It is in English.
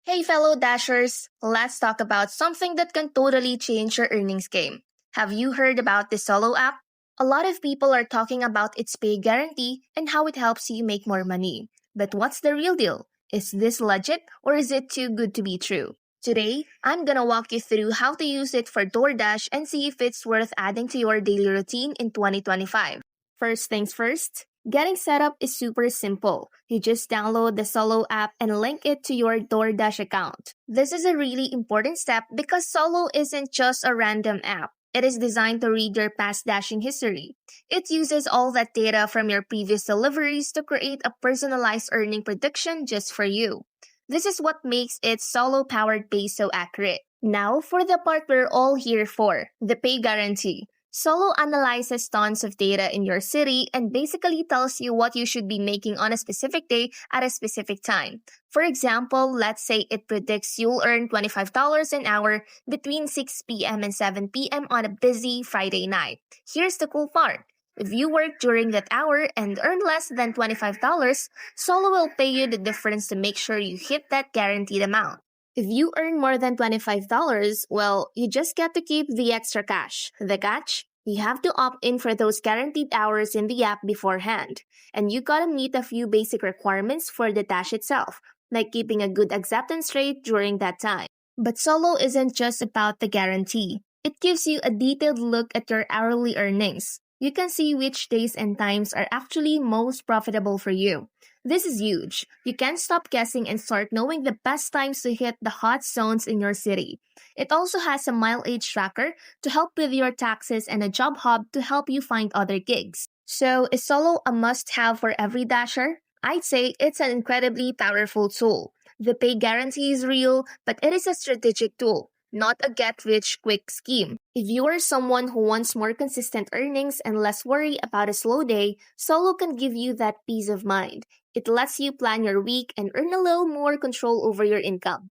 Hey, fellow Dashers, let's talk about something that can totally change your earnings game. Have you heard about the Solo app? A lot of people are talking about its pay guarantee and how it helps you make more money. But what's the real deal? Is this legit or is it too good to be true? Today, I'm gonna walk you through how to use it for DoorDash and see if it's worth adding to your daily routine in 2025. First things first, getting set up is super simple. You just download the Solo app and link it to your DoorDash account. This is a really important step because Solo isn't just a random app. It is designed to read your past dashing history. It uses all that data from your previous deliveries to create a personalized earning prediction just for you. This is what makes its Solo powered pay so accurate. Now for the part we're all here for, the pay guarantee. Solo analyzes tons of data in your city and basically tells you what you should be making on a specific day at a specific time. For example, let's say it predicts you'll earn $25 an hour between 6 p.m. and 7 p.m. on a busy Friday night. Here's the cool part. If you work during that hour and earn less than $25, Solo will pay you the difference to make sure you hit that guaranteed amount. If you earn more than $25, well, you just get to keep the extra cash. The catch? You have to opt in for those guaranteed hours in the app beforehand. And you gotta meet a few basic requirements for the dash itself, like keeping a good acceptance rate during that time. But Solo isn't just about the guarantee. It gives you a detailed look at your hourly earnings. You can see which days and times are actually most profitable for you. This is huge. You can't stop guessing and start knowing the best times to hit the hot zones in your city. It also has a mileage tracker to help with your taxes and a job hub to help you find other gigs. So, is Solo a must-have for every dasher? I'd say it's an incredibly powerful tool. The pay guarantee is real, but it is a strategic tool, not a get-rich-quick scheme. If you are someone who wants more consistent earnings and less worry about a slow day, Solo can give you that peace of mind. It lets you plan your week and earn a little more control over your income.